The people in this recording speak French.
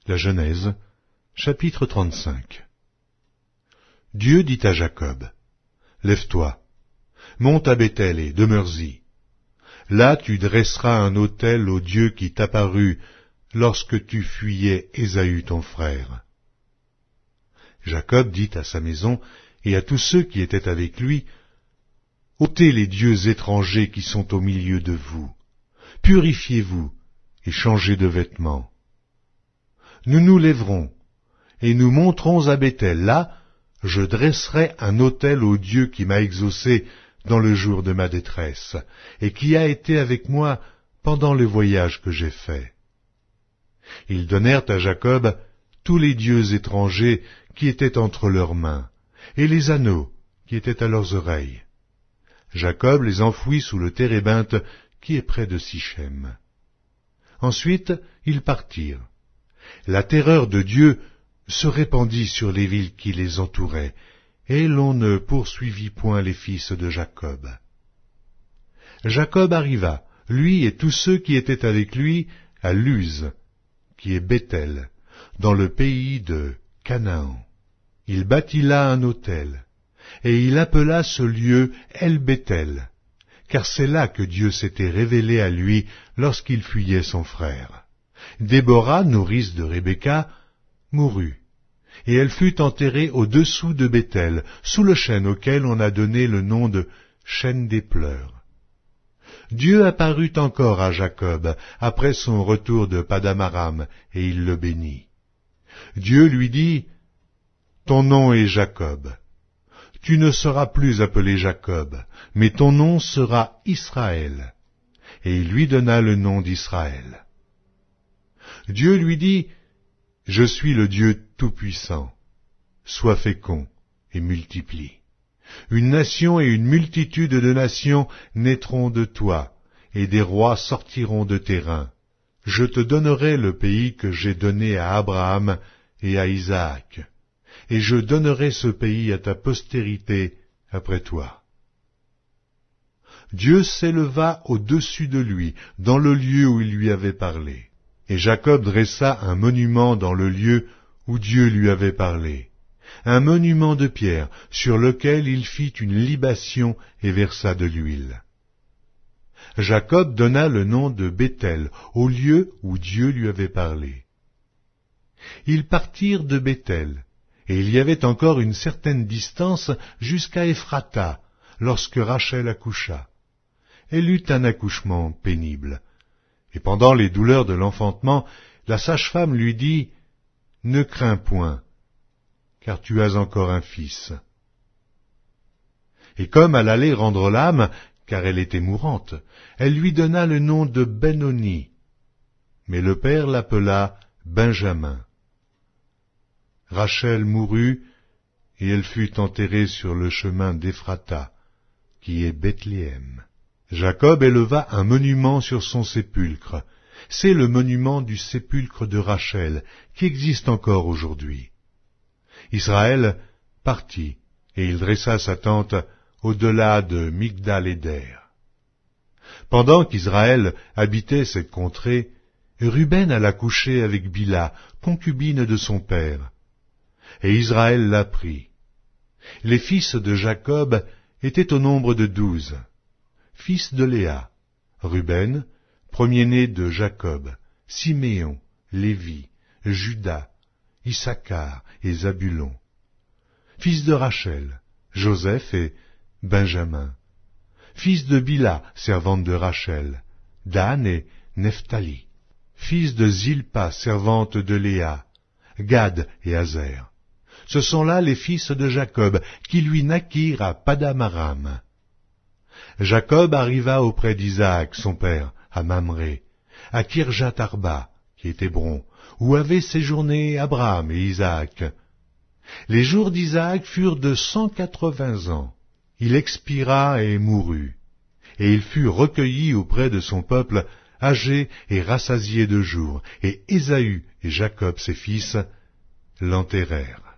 La Genèse, chapitre 35. Dieu dit à Jacob, « Lève-toi, monte à Béthel et demeure-y. Là tu dresseras un autel au Dieu qui t'apparut lorsque tu fuyais Ésaü ton frère. » Jacob dit à sa maison et à tous ceux qui étaient avec lui, « Ôtez les dieux étrangers qui sont au milieu de vous, purifiez-vous et changez de vêtements. Nous nous lèverons, et nous monterons à Béthel. Là, je dresserai un autel au Dieu qui m'a exaucé dans le jour de ma détresse, et qui a été avec moi pendant le voyage que j'ai fait. » Ils donnèrent à Jacob tous les dieux étrangers qui étaient entre leurs mains, et les anneaux qui étaient à leurs oreilles. Jacob les enfouit sous le térébinthe qui est près de Sichem. Ensuite, ils partirent. La terreur de Dieu se répandit sur les villes qui les entouraient, et l'on ne poursuivit point les fils de Jacob. Jacob arriva, lui et tous ceux qui étaient avec lui, à Luz, qui est Béthel, dans le pays de Canaan. Il bâtit là un autel, et il appela ce lieu El-Béthel, car c'est là que Dieu s'était révélé à lui lorsqu'il fuyait son frère. Déborah, nourrice de Rebecca, mourut, et elle fut enterrée au-dessous de Béthel, sous le chêne auquel on a donné le nom de chêne des pleurs. Dieu apparut encore à Jacob après son retour de Paddan-aram, et il le bénit. Dieu lui dit, « Ton nom est Jacob. Tu ne seras plus appelé Jacob, mais ton nom sera Israël. » Et il lui donna le nom d'Israël. Dieu lui dit, « Je suis le Dieu Tout-Puissant. Sois fécond et multiplie. Une nation et une multitude de nations naîtront de toi, et des rois sortiront de tes reins. Je te donnerai le pays que j'ai donné à Abraham et à Isaac, et je donnerai ce pays à ta postérité après toi. » Dieu s'éleva au-dessus de lui, dans le lieu où il lui avait parlé. Et Jacob dressa un monument dans le lieu où Dieu lui avait parlé, un monument de pierre sur lequel il fit une libation et versa de l'huile. Jacob donna le nom de Béthel au lieu où Dieu lui avait parlé. Ils partirent de Béthel, et il y avait encore une certaine distance jusqu'à Ephrata, lorsque Rachel accoucha. Elle eut un accouchement pénible. Et pendant les douleurs de l'enfantement, la sage-femme lui dit, « Ne crains point, car tu as encore un fils. » Et comme elle allait rendre l'âme, car elle était mourante, elle lui donna le nom de Benoni, mais le père l'appela Benjamin. Rachel mourut, et elle fut enterrée sur le chemin d'Ephrata, qui est Bethléem. Jacob éleva un monument sur son sépulcre. C'est le monument du sépulcre de Rachel, qui existe encore aujourd'hui. Israël partit, et il dressa sa tente au-delà de Migdal-Éder. Pendant qu'Israël habitait cette contrée, Ruben alla coucher avec Bila, concubine de son père. Et Israël l'apprit. Les fils de Jacob étaient au nombre de 12. Fils de Léa, Ruben, premier-né de Jacob, Siméon, Lévi, Juda, Issachar et Zabulon. Fils de Rachel, Joseph et Benjamin. Fils de Bila, servante de Rachel, Dan et Nephtali. Fils de Zilpa, servante de Léa, Gad et Azer. Ce sont là les fils de Jacob, qui lui naquirent à Paddan-aram. Jacob arriva auprès d'Isaac, son père, à Mamré, à Kirjath-Arba, qui est Hébron, où avaient séjourné Abraham et Isaac. Les jours d'Isaac furent de 180 ans. Il expira et mourut, et il fut recueilli auprès de son peuple, âgé et rassasié de jours, et Ésaü et Jacob ses fils l'enterrèrent.